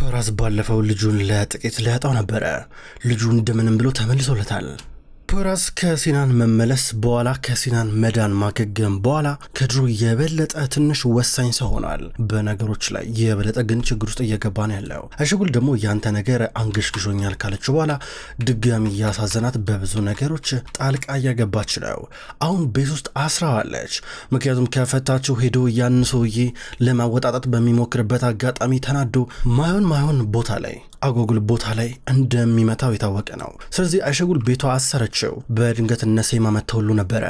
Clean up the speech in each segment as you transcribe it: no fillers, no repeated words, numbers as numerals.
ፖይራዝ ባለፈው ልጁን ለጥቂት ሊያጣው ነበረ። ልጁ እንደምንም ብሎ ተመልሶለታል። ፖይራዝ ከሲናን መመለስ በኋላ ከሲናን መዳን ማገገም በኋላ ከድሮ የበለጠ ትንሽ ወሳኝ ሰው ሆኗል። በነገሮች ላይ የበለጠ ግን ችግር ውስጥ እየገባ ነው ያለው። አሸጉል ደግሞ ያንተ ነገር አንገሽግሾኛል ካለች በኋላ ድጋሚ እያሳዘናት በብዙ ነገሮች ጣልቃ እያገባች ነው። አሁን ቤት ውስጥ አስራዋለች። ምክንያቱም ከፈታቸው ሄዶ ያን ሰውዬ ለማወጣጣት በሚሞክርበት አጋጣሚ ተናዶ ማይሆን ቦታ ላይ አጎጉል ቦታ ላይ እንደሚመታው የታወቀ ነው። ስለዚህ አሸጉል ቤቷ አሰረችው። በድንገት እነሴማ መተው ሁሉ ነበረ።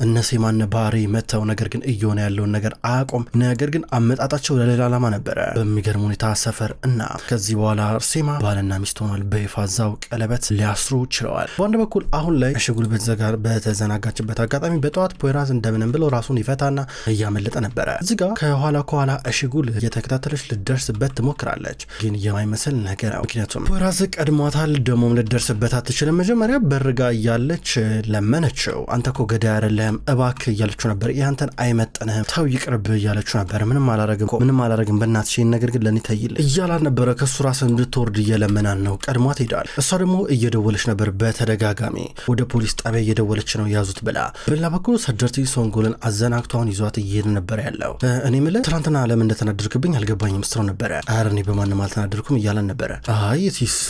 እነሴማ ባህሪ መተው፣ ነገር ግን እየሆነ ያለውን ነገር አያቆም። ነገር ግን አመጣጣቸው ለሌላ ዓላማ ነበረ። በሚገርም ሁኔታ ሰፈር እና ከዚህ በኋላ ሴማ ባልና ሚስት ሆኗል። በይፋ እዛው ቀለበት ሊያስሩ ችለዋል። በአንድ በኩል አሁን ላይ አሸጉል በተዘናጋችበት አጋጣሚ በጠዋት ፖይራዝ እንደምንም ብለው ራሱን ይፈታና እያመለጠ ነበረ። እዚህ ጋር ከኋላ አሸጉል እየተከታተለች ልደርስበት ትሞክራለች፣ ግን የማይመስል ነገር ምክንያቱም ፖይራዝ ቀድሟታል። ደሞም ልደርስበት አትችልም። መጀመሪያ በርጋ እያለች ለመነችው። አንተ እኮ ገዳይ አይደለህም እባክህ እያለችው ነበር። ያንተን አይመጥንህም ተው ይቅርብ እያለችው ነበር። ምንም አላረግም በእናትሽ ነገር ግን ለኔ ተይል እያላት ነበረ። ከሱ ራስ እንድትወርድ እየለመናን ነው። ቀድሟት ሄዳል። እሷ ደግሞ እየደወለች ነበር በተደጋጋሚ ወደ ፖሊስ ጣቢያ እየደወለች ነው ያዙት ብላ። በሌላ በኩል ሰደርቲ ሶንጎልን አዘናግቷን ይዟት እየሄደ ነበር ያለው። እኔ ምለ ትናንትና ለምን እንደተናደርክብኝ አልገባኝም ስትለው ነበረ። ኧረ እኔ በማንም አልተናደርኩም እያለን ነበረ።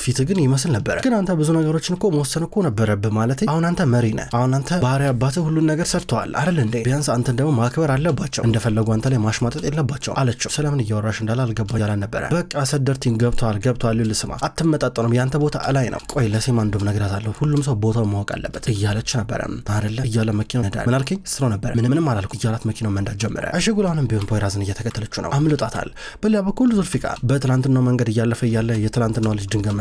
ፊት ግን ይመስል ነበረ። ግን አንተ ብዙ ነገሮችን እኮ መወሰን እኮ ነበረብህ ማለት አሁን አንተ መሪ ነህ። አሁን አንተ ባህሪ አባትህ ሁሉን ነገር ሰርተዋል አይደል እንዴ? ቢያንስ አንተን ደግሞ ማክበር አለባቸው። እንደፈለጉ አንተ ላይ ማሽማጠጥ የለባቸው አለችው። ስለምን እያወራሽ እንዳለ አልገባ እያለን ነበረ። በቃ ሰደርቲን ገብተዋል ልስማ አትመጣጠኑም። ያንተ ቦታ እላይ ነው። ቆይ ለሴማ እንደውም ነግራታለሁ። ሁሉም ሰው ቦታው ማወቅ አለበት እያለች ነበረ አይደለ? እያለ መኪናው ነዳል። ምን አልከኝ ስትለው ነበረ። ምንም አላልኩ እያላት መኪናው መንዳት ጀመረ። አሸጉል አሁንም ቢሆን ፖይራዝን እየተከተለችው ነው። አምልጣታል። በሌላ በኩል ዙልፊቃር በትላንትናው መንገድ እያለፈ እያለ የትላንትናው ልጅ ድንገት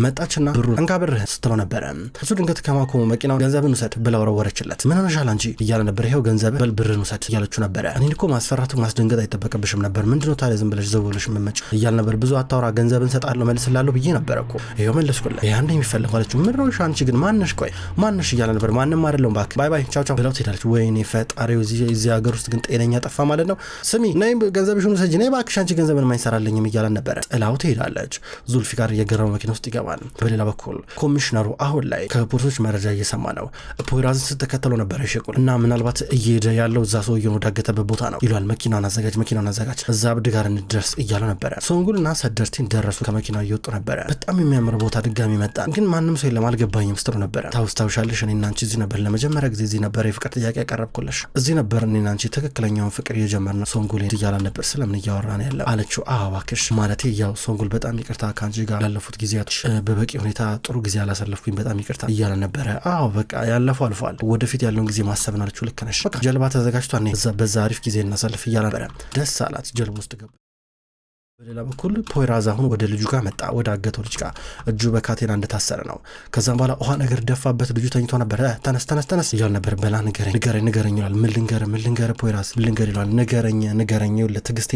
መጣችና ብሩን እንካ ብርህን ስትለው ነበረ። እሱ ድንገት ከማቆሙ መኪናው ገንዘብን ውሰድ ብላ ወረወረችለት። ምን ሆነሻል አንቺ እያለ ነበር። ይሄው ገንዘብ በል ብርህን ውሰድ እያለችው ነበረ። እኔን እኮ ማስፈራቱ ማስደንገጥ አይጠበቅብሽም ነበር። ምንድነው ታዲያ ዝም ብለሽ ዘውልሽ መመጭ እያለ ነበር። ብዙ አታውራ ገንዘብን ሰጣለሁ መልስላለሁ ብዬ ነበር እኮ ይሄው መለስኩለት። ይሄ አንዴ የሚፈልገው አለችው። ምን ሆነሽ አንቺ ግን ማንሽ እያለ ነበር። ማንም አይደለም ባክ ባይ ቻው ብለው ትሄዳለች። ወይኔ ፈጣሪው እዚህ ሀገር ውስጥ ግን ጤነኛ ጠፋ ማለት ነው። ስሚ ነይ ገንዘብሽን ውሰጂ ነይ ባክሽ አንቺ ገንዘብን ማይሰራልኝም እያለ ነበረ። ጥላው ትሄዳለች። ዙልፊቃር እየገረመው መኪና ውስጥ ይገባል። በሌላ በኩል ኮሚሽነሩ አሁን ላይ ከፖሊሶች መረጃ እየሰማ ነው። ፖይራዝን ስትከተለው ነበር አሸጉል እና ምናልባት እየሄደ ያለው እዛ ሰውዬውን ወዳገተበት ቦታ ነው ይሏል። መኪናውን አዘጋጅ እዛ አብድ ጋር እንደርስ እያለው ነበረ። ሶንጉልና ሰደርቲን ደረሱ። ከመኪናው እየወጡ ነበረ። በጣም የሚያምር ቦታ ድጋሚ መጣ። ግን ማንም ሰው የለም አልገባኝም ስትሉ ነበረ። ታውስታውሻለሽ እኔና አንቺ እዚህ ነበር ለመጀመሪያ ጊዜ እዚህ ነበር የፍቅር ጥያቄ ያቀረብኩልሽ እዚህ ነበር እኔና አንቺ ትክክለኛውን ፍቅር የጀመርነው ሶንጉል እያለ ነበር። ስለምን እያወራ ነው ያለው አለችው። እባክሽ ማለቴ ያው ሶንጉል በጣም ይቅርታ ከአንቺ ጋር ላለፉት ጊዜያቶች በበቂ ሁኔታ ጥሩ ጊዜ አላሳለፍኩኝ በጣም ይቅርታ እያለ ነበረ። በቃ ያለፈው አልፏል። ወደፊት ያለውን ጊዜ ማሰብ ነው አለችው። ልክ ነሽ በቃ ጀልባ ተዘጋጅቷል በዛ አሪፍ ጊዜ እናሳልፍ እያለ ነበረ። ደስ አላት። ጀልባ ውስጥ ገባ። በሌላ በኩል ፖይራዝ አሁን ወደ ልጁ ጋር መጣ። ወደ አገተው ልጅ ጋር እጁ በካቴና እንደታሰረ ነው። ከዛም በኋላ ውሃ ነገር ደፋበት። ልጁ ተኝቶ ነበር። ተነስ እያለ ነበር። በላ ንገረኝ ይላል። ምን ልንገር ፖይራዝ ምን ልንገር ይላል። ንገረኝ ለትግስቴ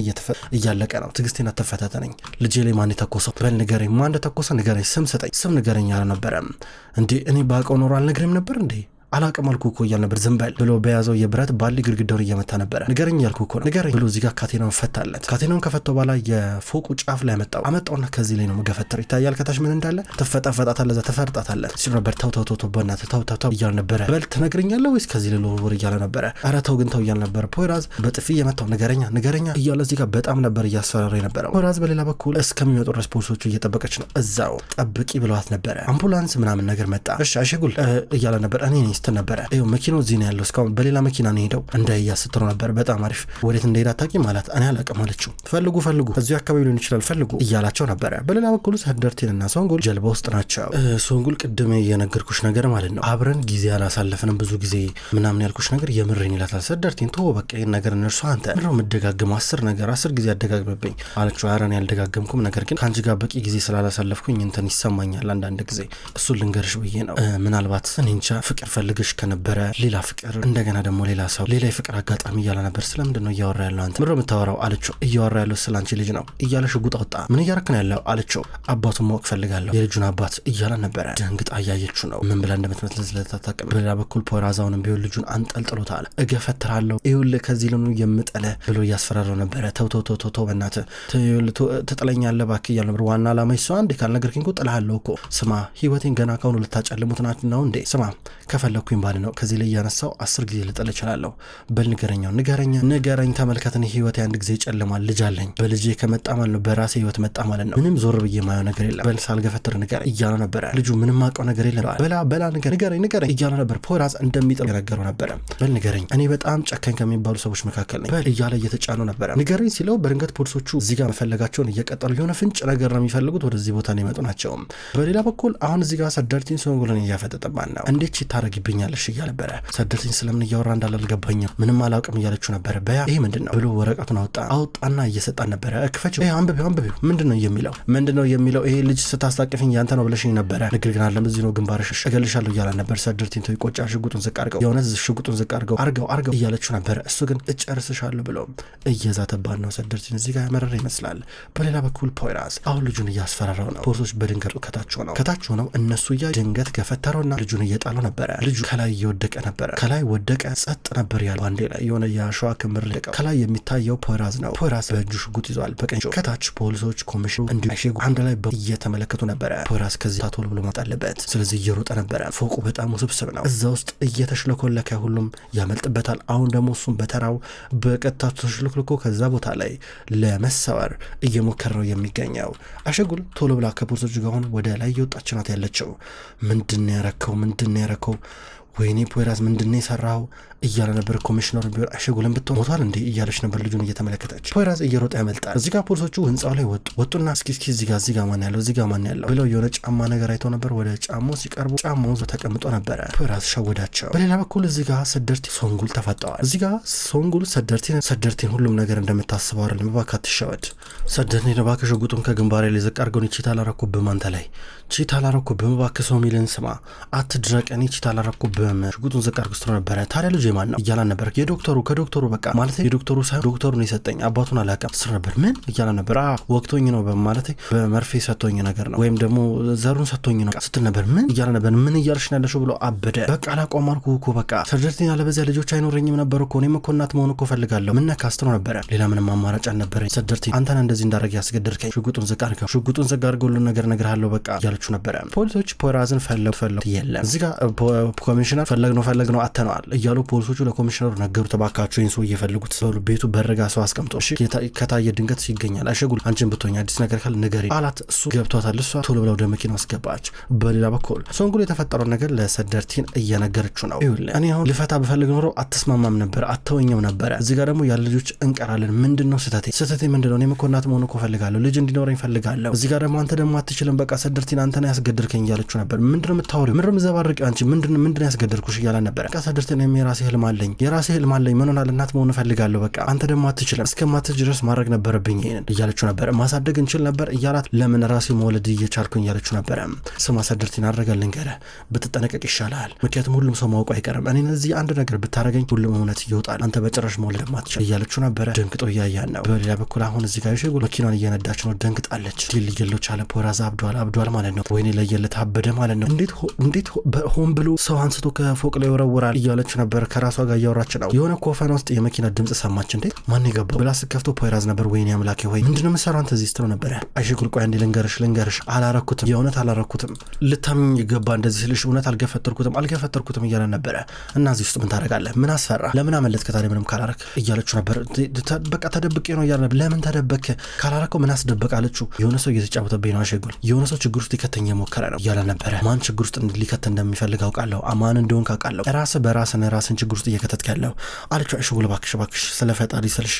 እያለቀ ነው። ትግስቴን አትፈታተነኝ። ልጄ ላይ ማን የተኮሰው በል ንገረኝ። ማን እንደተኮሰ ንገረኝ። ስም ንገረኝ ያለ ነበረ። እንዴ እኔ ባውቀው ኖሮ አልነግርም ነበር እንዴ አላቅም አልኩ እኮ እያል ነበር። ዝም በል ብሎ በያዘው የብረት ባሊ ግድግዳውን እየመታ ነበረ። ንገረኝ ያልኩ እኮ ንገረኝ ብሎ እዚህ ጋር ካቴናውን ፈታለት። ካቴናውን ከፈተው በኋላ የፎቁ ጫፍ ላይ አመጣውና ከዚህ ላይ ነው መገፈተር ይታያል። ከታች ምን እንዳለ ተፈጣፈጣታለ እዛ ተፈርጣታለ ሲል ነበር። ተው በእናትህ ተው እያል ነበረ። በል ትነግረኛለህ ወይስ ከዚህ ላይ ልወር እያለ ነበረ። ኧረ ተው ግን ተው እያል ነበረ። ፖይራዝ በጥፊ እየመታው ንገረኛ እያለ እዚህ ጋር በጣም ነበር እያስፈራራ የነበረው። ፖይራዝ በሌላ በኩል እስከሚመጡ ድረስ ፖሊሶቹ እየጠበቀች ነው። እዛው ጠብቂ ብለዋት ነበረ። አምቡላንስ ምናምን ነገር መጣ። እሺ አሸጉል እያለ ነበር። እኔ ስትል ነበረ። መኪናው እዚህ ነው ያለው። እስካሁን በሌላ መኪና ነው ሄደው እንዳያስተሮ ነበር። በጣም አሪፍ ወዴት እንደሄደ አታውቂም ማለት እኔ አላውቅም አለችው። ፈልጉ እዚሁ አካባቢ ሊሆን ይችላል ፈልጉ እያላቸው ነበረ። በሌላ በኩል ሰደርቲንና ሶንጉል ጀልባ ውስጥ ናቸው። ሶንጉል ቅድም የነገርኩሽ ነገር ማለት ነው አብረን ጊዜ አላሳለፍንም ብዙ ጊዜ ምናምን ያልኩሽ ነገር የምሬን ይላታል። ሰደርቲን ተወው በቃ ይሄን ነገር እነርሱ አንተ ምንድነው የምደጋግመው 10 ጊዜ አደጋግመብኝ አለችው። ኧረ እኔ ያልደጋገምኩም ነገር ግን ከአንቺ ጋር በቂ ጊዜ ስላላሳለፍኩኝ እንትን ይሰማኛል አንዳንድ ጊዜ እሱን ልንገርሽ ብዬ ነው። ምናልባት እኔ እንጃ ፍቅር ፈልግሽ ከነበረ ሌላ ፍቅር እንደገና ደግሞ ሌላ ሰው ሌላ የፍቅር አጋጣሚ እያለ ነበር። ስለምንድን ነው እያወራ ያለው አንተ? ምንድን ነው የምታወራው አለችው። እያወራ ያለው ስለ አንቺ ልጅ ነው እያለ ሽጉጥ አወጣ። ምን እያረክ ነው ያለው አለችው። አባቱን ማወቅ ፈልጋለሁ የልጁን አባት እያለ ነበረ። ደንግጣ እያየችው ነው ምን ብላ እንደምትመስል ስለታታቀም። በሌላ በኩል ፖራዛውንም ቢሆን ልጁን አንጠልጥሎታል። እገፈትራለሁ ይኸውልህ ከዚህ ለምን የምጠለ ብሎ እያስፈራራው ነበረ። ተው በእናትህ ትጥለኛለህ እባክህ እያለ ነበር። ዋና ዓላማ እሱ አንዴ ካልነገርከኝ እኮ ጥልሃለሁ እኮ። ስማ ህይወቴን ገና ካሁኑ ልታጨልሙት ናት ነው እንዴ? ስማ ከፈለኩኝ ባል ነው ከዚህ ላይ እያነሳው 10 ጊዜ ልጥል እችላለሁ። በል ንገረኝ ተመልከትን ህይወቴ አንድ ጊዜ ይጨልማል። ልጅ አለኝ። በልጄ ከመጣ ማለት ነው በራሴ ህይወት መጣ ማለት ነው። ምንም ዞር ብዬ ማየው ነገር የለም። በል ሳልገፈትር ንገረኝ እያለ ነበረ። ልጁ ምንም አውቀው ነገር የለም። በላ ንገረኝ እያለ ነበር። ፖራዝ እንደሚጥል የነገረው ነበረ። በል ንገረኝ እኔ በጣም ጨካኝ ከሚባሉ ሰዎች መካከል ነኝ በል እያለ እየተጫነው ነበረ። ንገረኝ ሲለው በድንገት ፖሊሶቹ እዚህ ጋር መፈለጋቸውን እየቀጠሉ የሆነ ፍንጭ ነገር ነው የሚፈልጉት ወደዚህ ቦታ ነው የመጡ ናቸው። በሌላ በኩል አሁን እዚህ ጋር ሰደርቲን ሶንጎልን እያፈጠጠባን ነው። እንዴት ታረጊብኛለሽ እያለ ነበረ። ሰደርቲን ስለምን እያወራ እንዳለ አልገባኝም ምንም አላውቅም እያለችው ነበረ። በያ ይሄ ምንድነው ብሎ ወረቀቱን አወጣና እየሰጣን ነበረ። ክፈችው አንብቢው ምንድነው የሚለው ይሄ ልጅ ስታስታቅፍኝ ያንተ ነው ብለሽኝ ነበረ። ንግር ግን አለም እዚህ ነው ግንባርሽ እገልሻለሁ እያለ ነበር። ሰደርቲን ተው ይቆጫ ሽጉጡን ዝቅ አድርገው የሆነ ሽጉጡን ዝቅ አድርገው እያለችው ነበረ። እሱ ግን እጨርስሻለሁ ብሎ እየዛተባን ነው። ሰደርቲን እዚህ ጋር ያመረረ ይመስላል። በሌላ በኩል ፖራዝ አሁን ልጁን እያስፈራራው ነው። ፖሊሶች በድንገት ከታች ሆነው እነሱ ድንገት ገፈተረውና ልጁን እየጣለው ነበረ። ልጁ ከላይ እየወደቀ ነበረ። ከላይ ወደቀ። ጸጥ ነበር ያለው። አንዴ ላይ የሆነ የአሸዋ ክምር ለቀው ከላይ የሚታየው ፖራዝ ነው። ፖራዝ በእጁ ሽጉጥ ይዟል በቀኝ። ከታች ፖሊሶች ኮሚሽኑ እንዲሁ አንድ ላይ እየተመለከቱ ነበረ። ፖራዝ ከዚህ ታቶል ብሎ ማጣ አለበት። ስለዚህ እየሮጠ ነበረ። ፎቁ በጣም ውስብስብ ነው። እዛ ውስጥ እየተሽለኮለከ ሁሉም ያመልጥበታል። አሁን ደግሞ እሱም በተራው በቀጥታ ተሽለኮልኮ ከዛ ቦታ ላይ ለመሰወር እየሞከረው የሚገኘው አሸጉል ቶሎ ብላ ከፖሊሶቹ ጋር ሆኖ ወደ ላይ እየወጣች ናት ያለችው። ምንድነው ያረከው ወይኔ ፖራዝ ምንድነው የሰራው እያለ ነበር። ኮሚሽነር ቢሆን አሸጉልን ብትሆን ሞቷል እንዴ እያለች ነበር ልጁን እየተመለከተች። ፖራዝ እየሮጠ ያመልጣል። እዚህ ጋር ፖሊሶቹ ህንጻው ላይ ወጡና እስኪ እዚህ ጋር ማን ያለው ብለው የሆነ ጫማ ነገር አይተው ነበር። ወደ ጫማው ሲቀርቡ ጫማው ተቀምጦ ነበረ። ፖራዝ ሸወዳቸው። በሌላ በኩል እዚህ ጋር ሰደርቲን ሶንጉል ተፋጠዋል። እዚህ ጋር ሶንጉል ሰደርቲን ሁሉም ነገር እንደምታስበው አይደለም እባክህ አትሸወድ። ሰደርቲን እባክህ ሽጉጡን ከግንባሬ ላይ ዝቅ አድርገው ቺታ አላረኩብህም አንተ ላይ ቺታ አላረኩብህም እባክህ ሰው ሚልን ስማ አትድረቀኝ ቺታ አላረኩብህም ሽጉጡን ዝቅ አድርገው ስትሮ ነበረ። ታዲያ ልጅ ማን ነው እያለ ነበር። ከዶክተሩ በቃ ማለት የዶክተሩ ሳይሆን ዶክተሩን የሰጠኝ አባቱን አላውቅም ስር ነበር። ምን እያለ ነበር። ወቅቶኝ ነው በማለት በመርፌ ሰጥቶኝ ነገር ነው ወይም ደግሞ ዘሩን ሰጥቶኝ ነው ስትል ነበር። ምን እያለ ነበር። ምን እያልሽ ነው ያለሽው ብሎ አበደ። በቃ አላቆም አልኩህ እኮ በቃ ሰደርቲን አለበዚያ ልጆች አይኖረኝም ነበር እኮ እኔም እኮ እናት መሆን እኮ ፈልጋለሁ። ምን ነካስትሮ ነበረ። ሌላ ምንም አማራጭ አልነበረኝ። ሰደርቲን አንተን እንደዚህ እንዳደረግ ያስገደድከኝ ሽጉጡን ዝቅ አድርገው ሁሉ ነገር እነግርሃለሁ በቃ እያለችው ነበረ። ፖሊሶች ፖራዝን ፈለጉ የለም። እዚህ ጋር ኮሚሽነር ፈለግነው አተነዋል እያሉ ፖሊሶቹ ለኮሚሽነሩ ነገሩት። እባካችሁ ይህን ሰው እየፈልጉት ቤቱ በረጋ ሰው አስቀምጦ እሺ ከታየ ድንገት ይገኛል። አሸጉል አንቺን ብትሆኝ አዲስ ነገር ካለ ንገሪ አላት። እሱ ገብቷታል። እሷ ቶሎ ብላ ወደ መኪና አስገባች። በሌላ በኩል ሶንጉል የተፈጠረው ነገር ለሰደርቲን እየነገረችው ነው። ይኸውልህ እኔ አሁን ልፈታ ብፈልግ ኖሮ አትስማማም ነበር አተወኘው ነበረ። እዚህ ጋር ደግሞ ያለ ልጆች እንቀራለን። ምንድነው ስህተቴ ምንድነው? እኔም እኮ እናት መሆን እኮ ፈልጋለሁ ልጅ እንዲኖረኝ ፈልጋለሁ። እዚህ ጋር ደግሞ አንተ ደግሞ አትችልም በቃ ሰደርቲን አንተ ነው ያስገደድከኝ እያለችው ነበር። ምንድነው የምታወሪው? ምንድነው የምትዘባርቂው አንቺ? ምንድነው ያስገደድኩሽ እያለ ነበር። በቃ ሰደርቲን የራሴ ህልም አለኝ ምን ሆናል እናት መሆን ፈልጋለሁ በቃ አንተ ደግሞ አትችልም እስከማትችል ድረስ ማድረግ ነበረብኝ ይሄን እያለችው ነበር። ማሳደግ እንችል ነበር እያላት ለምን ራሴ መውለድ እየቻልኩኝ እያለችው ነበር። ስማ ሰደርቲን አድርገህ ልንገርህ ብትጠነቀቅ ይሻላል። ምክንያቱም ሁሉም ሰው ማውቁ አይቀርም። እኔ እዚህ አንድ ነገር ብታረገኝ ሁሉም እውነት ይወጣል። አንተ በጭራሽ መውለድ ማትችል እያለችው ነበር። ደንግጦ እያያን ነው። በሌላ በኩል አሁን እዚህ ጋር ሸጉል መኪናን እየነዳች ነው። ደንግጣለች። ሊገሎች አለ ፖራዝ አብዷል ማለት ነው። ወይኔ ለየለት አበደ ማለት ነው። እንዴት ሆን ብሎ ሰው አንስቶ ከፎቅ ላይ ይወረውራል እያለች ነበር። ከራሷ ጋር እያወራች ነው። የሆነ ኮፈን ውስጥ የመኪና ድምጽ ሰማች። እንዴ ማን የገባው ብላ ስከፍቶ ፖራዝ ነበር። ወይኔ አምላኬ ሆይ ምንድነው የምትሰራው አንተ እዚህ ስትለው ነበር። አሸጉል ቆይ አንዴ ልንገርሽ አላረኩትም የእውነት አላረኩትም ልታምኝ ይገባ እንደዚህ ስልሽ እውነት አልገፈተርኩትም እያለ ነበረ። እና እዚህ ውስጥ ምን ታደርጋለህ? ምን አስፈራ? ለምን አመለጥክ ታዲያ ምንም ካላረክ እያለችው ነበር። በቃ ተደብቄ ነው እያለ ነበር። ለምን ተደበክ? ካላረከው ምን አስደበቃለችው? የሆነ ሰው እየተጫወተብኝ ነው አሸጉል የሆነ ሰው ችግር ውስጥ ሊከተኝ የሞከረ ነው እያለ ነበረ። ማን ችግር ውስጥ ሊከተ እንደሚፈልግ አውቃለሁ። ማን እንደሆን ካውቃለሁ። ራስን ችግር ውስጥ እየከተትክ ያለው አለችው። አሸጉል እባክሽ ስለፈጣሪ ስልሽ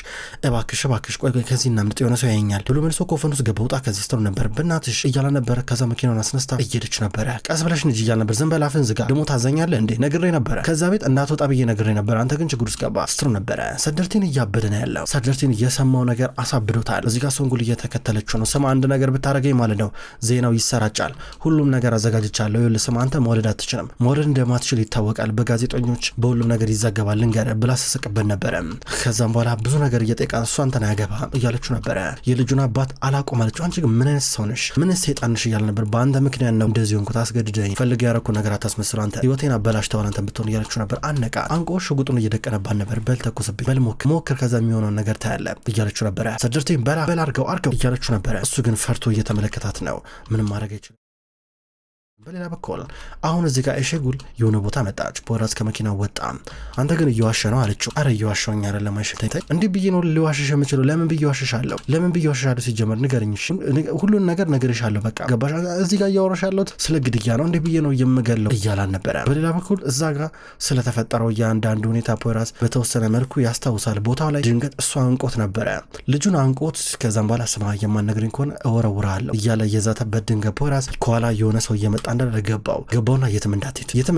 እባክሽ ቆይ ከዚህ እናምልጥ የሆነ ሰው ያየኛል ብሎ መልሶ ኮፈን ውስጥ ገባ። ውጣ ከዚህ ስትለው ነበር። በእናትሽ እያለ ነበር። ከዛ መኪናውን አስነስታ እየሄደች ነበረ። ቀስ ብለሽ እንጂ እያለ ነበር። ዝም በል አፍህን ዝጋ ደግሞ ታዘኛለህ እንዴ ነግሬ ነበረ። ከዛ ቤት እንዳትወጣ ብዬ ነግሬ ነበር። አንተ ግን ችግር ውስጥ ገባ ስትለው ነበረ። ሰደርቲን እያበደ ነው ያለው። ሰደርቲን የሰማው ነገር አሳብዶታል። እዚህ ጋር ሶንጉል እየተከተለችው ነው። ስማ አንድ ነገር ብታረገኝ ማለት ነው ዜናው ይሰራጫል። ሁሉም ነገር አዘጋጅቻለሁ። ይኸውልህ ስማ አንተ መውለድ አትችልም። መውለድ እንደማትችል ይታወቃል፣ በጋዜጠኞች በሁሉም ነገር ይዘገባል ልንገርህ ብላ ስስቅበት ነበረ። ከዛም በኋላ ብዙ ነገር እየጠየቃት እሷ አንተን አያገባህም እያለችው ነበረ። የልጁን አባት አላቆም አለችው። አንቺ ግን ምን አይነት ሰው ነሽ? ምን ሰይጣን ነሽ እያለ ነበር። በአንተ ምክንያት ነው እንደዚህ ሆንኩት፣ አስገድደኝ ፈልግ ያረኩ ነገር አታስመስሉ፣ አንተ ህይወቴን አበላሽተዋል አንተ ብትሆን እያለችው ነበር። አነቃ አንቆ ሽጉጡን እየደቀነባት ነበር። በል ተኩስብኝ፣ በል ሞክር፣ ከዛ የሚሆነውን ነገር ታያለ እያለችው ነበረ። ሰደርቴን በል አርገው እያለችው ነበረ። እሱ ግን ፈርቶ እየተመለከታት ነው። ምንም ማድረግ አይችልም። በሌላ በኩል አሁን እዚህ ጋር ኤሼጉል የሆነ ቦታ መጣች። ፖራዝ ከመኪናው ወጣ። አንተ ግን እየዋሸ ነው አለችው። አረ እየዋሸውኝ አይደለም አይሸተኝ እንዲህ ብዬ ነው ሊዋሽሽ የምችለው። ለምን ብዬ ዋሽሻለሁ? ሲጀመር ንገረኝ፣ ሁሉን ነገር ነግሬሻለሁ። በቃ ገባሽ? እዚህ ጋር እያወራሽ ያለሁት ስለ ግድያ ነው። እንዲህ ብዬ ነው የምገለው እያላን ነበረ። በሌላ በኩል እዛ ጋር ስለተፈጠረው እያንዳንዱ ሁኔታ ፖራዝ በተወሰነ መልኩ ያስታውሳል። ቦታው ላይ ድንገት እሷ አንቆት ነበረ። ልጁን አንቆት ከዛም በኋላ ስማ የማነግረኝ ከሆነ እወረውራለሁ እያለ እየዛተበት ድንገት ፖራዝ ከኋላ የሆነ ሰው እየመጣ እንዳለ ገባውና የትም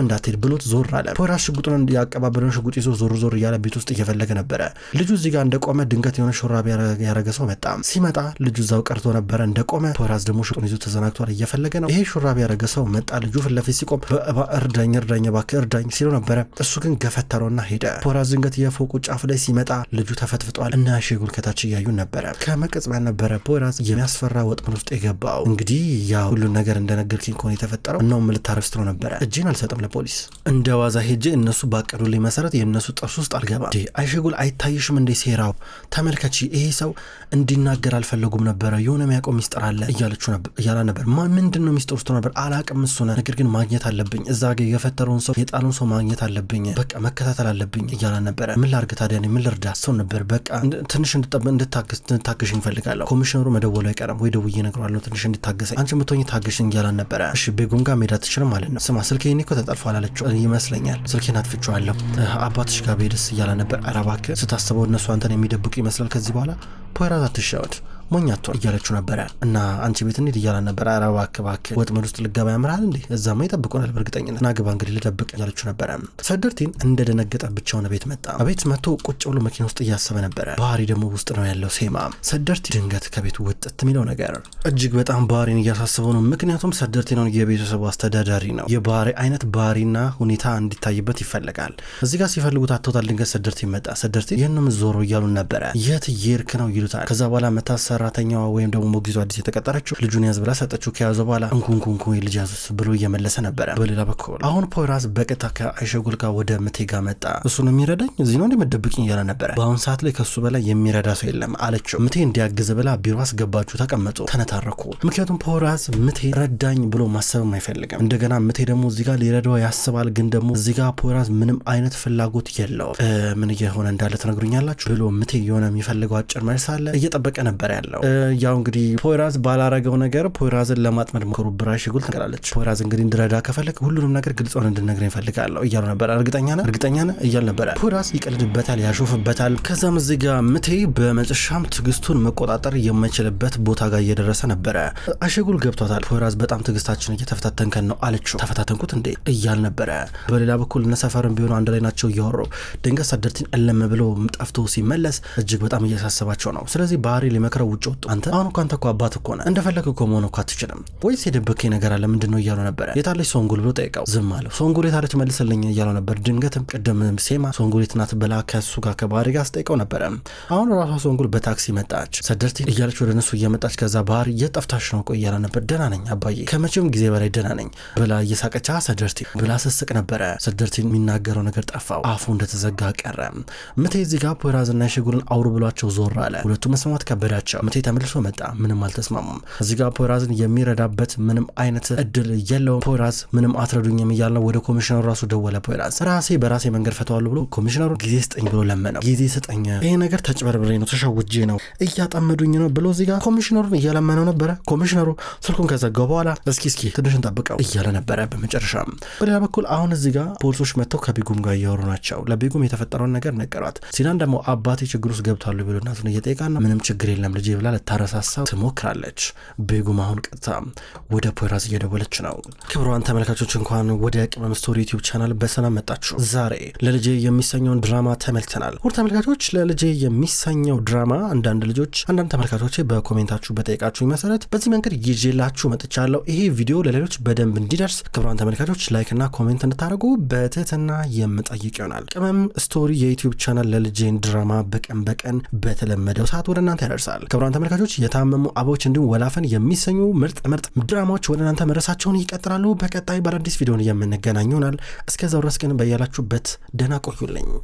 እንዳትሄድ ብሎት ዞር አለ። ፖራዝ ሽጉጡን ያቀባበለውን ሽጉጥ ይዞ ዞር እያለ ቤት ውስጥ እየፈለገ ነበረ። ልጁ እዚህ ጋር እንደቆመ ድንገት የሆነ ሹራብ ያረገ ሰው መጣ። ሲመጣ ልጁ እዛው ቀርቶ ነበረ እንደቆመ። ፖራዝ ደግሞ ሽጉጡን ይዞ ተዘናግቷል፣ እየፈለገ ነው። ይሄ ሹራብ ያረገ ሰው መጣ። ልጁ ፊት ለፊት ሲቆም እርዳኝ እባክህ እርዳኝ ሲለው ነበረ። እሱ ግን ገፈተረውና ሄደ። ፖራዝ ድንገት የፎቁ ጫፍ ላይ ሲመጣ ልጁ ተፈትፍጧል እና ኤሼጉል ከታች እያዩ ነበረ። ከመቅጽበት ነበረ ፖራዝ የሚያስፈራ ወጥመድ ውስጥ የገባው። እንግዲህ ያ ሁሉን ነገር እንደነገርኩኝ ከሆነ የተፈጠረው ነው ልታረስት ነው ነበረ። እጄን አልሰጥም ለፖሊስ እንደ ዋዛ ሄጄ እነሱ ባቀዱልኝ መሰረት የእነሱ ጥርስ ውስጥ አልገባም። ኤሼጉል አይታይሽም እንደ ሴራው ተመልከቺ፣ ይሄ ሰው እንዲናገር አልፈለጉም ነበረ። የሆነ የሚያውቀው ሚስጥር አለ እያላ ነበር። ምንድን ነው ሚስጥር ውስጥ ነበር አላቅም። እሱ ነገር ግን ማግኘት አለብኝ፣ እዛ ጋ የፈጠረውን ሰው የጣሉን ሰው ማግኘት አለብኝ፣ በቃ መከታተል አለብኝ እያላ ነበረ። ምን ላርግ ታዲያ ምን ልርዳ ሰው ነበር። በቃ ትንሽ እንድታገሽ እንፈልጋለሁ። ኮሚሽነሩ መደወሉ አይቀርም ወይ ደውዬ እነግረዋለሁ ትንሽ እንድታገሰኝ፣ አንቺ ምትሆኝ ታገሽኝ እያላ ነበረ። እሺ ቤጉም ጋር ሜዳ ትችልም ማለት ነው። ስማ ስልኬን እኮ ተጠልፏል አለችው። ይመስለኛል ስልኬን አጥፍቼዋለሁ አባትሽ ጋር ብሄድስ እያላ ነበር። ኧረ እባክህ ስታስበው እነሱ አንተን የሚደብቁ ይመስላል። ከዚህ በኋላ ፖራዝ አትሻወድ ሞኛቷል እያለችው ነበረ። እና አንቺ ቤት እንሂድ እያላን ነበረ። ኧረ እባክህ ወጥመድ ውስጥ ልገባ ያምራል እንዴ? እዛማ ይጠብቁናል በእርግጠኝነት። ናግባ እንግዲህ ልደብቅ እያለችው ነበረ። ሰደርቲን እንደደነገጠ ብቻውን ቤት መጣ። ቤት መጥቶ ቁጭ ብሎ መኪና ውስጥ እያሰበ ነበረ። ባህሪ ደግሞ ውስጥ ነው ያለው ሴማ። ሰደርቲ ድንገት ከቤቱ ውጥት የሚለው ነገር እጅግ በጣም ባህሪን እያሳስበው ነው። ምክንያቱም ሰደርቲ ነው የቤተሰቡ አስተዳዳሪ ነው። የባህሪ አይነት ባህሪና ሁኔታ እንዲታይበት ይፈልጋል። እዚህ ጋር ሲፈልጉት አቶታል። ድንገት ሰደርቲ መጣ። ሰደርቲ ይህንም ዞሮ እያሉን ነበረ። የት እየሄድክ ነው ይሉታል። ከዛ በኋላ መታሰር ሰራተኛዋ ወይም ደግሞ ሞግዚቷ አዲስ የተቀጠረችው ልጁን ያዝ ብላ ሰጠችው። ከያዘ በኋላ እንኩንኩንኩ ልጅ ያዙት ብሎ እየመለሰ ነበረ። በሌላ በኩል አሁን ፖራዝ በቀጥታ ከኤሼጉል ጋር ወደ ምቴ ጋር መጣ። እሱ ነው የሚረዳኝ እዚህ ነው እንደምደብቅኝ እያለ ነበረ። በአሁን ሰዓት ላይ ከሱ በላይ የሚረዳ ሰው የለም አለችው። ምቴ እንዲያግዝ ብላ ቢሮ አስገባችሁ። ተቀመጡ፣ ተነታረኩ። ምክንያቱም ፖራዝ ምቴ ረዳኝ ብሎ ማሰብም አይፈልግም። እንደገና ምቴ ደግሞ እዚህ ጋር ሊረዳው ያስባል። ግን ደግሞ እዚህ ጋር ፖራዝ ምንም አይነት ፍላጎት የለው። ምን እየሆነ እንዳለ ትነግሩኛላችሁ ብሎ ምቴ የሆነ የሚፈልገው አጭር መልስ አለ እየጠበቀ ነበር ያለው። ያው እንግዲህ ፖራዝ ባላረገው ነገር ፖራዝን ለማጥመድ ሞከሩ። ኤሼጉል ትንቀላለች። ፖራዝ እንግዲህ እንድረዳ ከፈለግ ሁሉንም ነገር ግልጽ ሆነ እንድነግረኝ እፈልጋለሁ እያሉ ነበር። እርግጠኛ ነህ እያል ነበረ። ፖራዝ ይቀልድበታል፣ ያሾፍበታል። ከዛም እዚህ ጋር ምቴ በመጨረሻም ትዕግስቱን መቆጣጠር የማይችልበት ቦታ ጋር እየደረሰ ነበረ። ኤሼጉል ገብቷታል። ፖራዝ በጣም ትዕግስታችን እየተፈታተንከን ነው አለችው። ተፈታተንኩት እንዴ እያል ነበረ። በሌላ በኩል እነ ሰፈርም ቢሆኑ አንድ ላይ ናቸው እያወሩ። ድንገት ሰደርቲን እለም ብሎ ጠፍቶ ሲመለስ እጅግ በጣም እያሳሰባቸው ነው። ስለዚህ ባህሪ ሊመክረው ውጭ ወጡ። አንተ እኮ አባት እኮ ነህ፣ እንደፈለግ እኮ መሆን እኮ አትችልም ወይስ የደበከኝ ነገር አለ ምንድነው እያሉ ነበረ። የታለች ሶንጉል ብሎ ጠይቀው ዝም አለው። ሶንጉል የታለች መልስልኝ እያለው ነበር። ድንገትም ቅድም ሴማ ሶንጉል የትናት ብላ ከሱ ጋር ከባህሪ ጋር አስጠይቀው ነበረ። አሁን ራሷ ሶንጉል በታክሲ መጣች። ሰደርቲ እያለች ወደ እነሱ እየመጣች ከዛ ባህሪ የጠፍታሽ ነው ቆይ እያለ ነበር። ደህና ነኝ አባዬ ከመቼም ጊዜ በላይ ደህና ነኝ ብላ እየሳቀቻ ሰደርቲ ብላ ስስቅ ነበረ። ሰደርቲ የሚናገረው ነገር ጠፋው፣ አፉ እንደተዘጋ ቀረ። ምቴ እዚህ ጋር ፖራዝና ኤሼጉልን አውሩ ብሏቸው ዞር አለ። ሁለቱ መስማማት ከበዳቸው። ምቴ ተመልሶ መጣ። ምንም አልተስማሙም። እዚህ ጋር ፖራዝን የሚረዳበት ምንም አይነት እድል የለውም። ፖራዝ ምንም አትረዱኝም እያለው ወደ ኮሚሽነሩ ራሱ ደወለ። ፖራዝ ራሴ በራሴ መንገድ ፈተዋለሁ ብሎ ኮሚሽነሩ ጊዜ ስጠኝ ብሎ ለመነው። ጊዜ ስጠኝ፣ ይሄ ነገር ተጭበርብሬ ነው ተሸውጄ ነው እያጣመዱኝ ነው ብሎ እዚህ ጋር ኮሚሽነሩን እያለመነው ነበረ። ኮሚሽነሩ ስልኩን ከዘጋው በኋላ እስኪ ትንሽ እንጠብቀው እያለ ነበረ። በመጨረሻም በሌላ በኩል አሁን እዚህ ጋር ፖሊሶች መጥተው ከቢጉም ጋር እያወሩ ናቸው። ለቢጉም የተፈጠረውን ነገር ነገሯት። ሲናን ደግሞ አባቴ ችግር ውስጥ ገብቷል ብሎ እናቱን እየጠየቃና ምንም ችግር የለም ልጄ ብላ ልታረሳሳው ትሞክራለች። ቤጉም አሁን ቀጥታ ወደ ፖይራዝ እየደወለች ነው። ክብሯን ተመልካቾች እንኳን ወደ ቅመም ስቶሪ ዩቲዩብ ቻናል በሰላም መጣችሁ። ዛሬ ለልጄ የሚሰኘውን ድራማ ተመልክተናል። ሁሉ ተመልካቾች ለልጄ የሚሰኘው ድራማ አንዳንድ ተመልካቾች በኮሜንታችሁ በጠየቃችሁ መሰረት በዚህ መንገድ ይዤላችሁ መጥቻለሁ። ይሄ ቪዲዮ ለሌሎች በደንብ እንዲደርስ ክብሯን ተመልካቾች ላይክና ኮሜንት እንድታደርጉ በትህትና የምጠይቅ ይሆናል። ቅመም ስቶሪ የዩቲዩብ ቻናል ለልጄን ድራማ በቀን በተለመደው ሰዓት ወደ እናንተ ያደርሳል። ክብሯን ተመልካቾች የታመሙ አበቦች እንዲሁም ወላፈን የሚሰኙ ምርጥ ድራማዎች ወደ እናንተ መድረሳቸውን ይቀጥላሉ። በቀጣይ በአዲስ ቪዲዮ የምንገናኝ ይሆናል። እስከዛው ድረስ ግን በያላችሁበት ደህና ቆዩልኝ።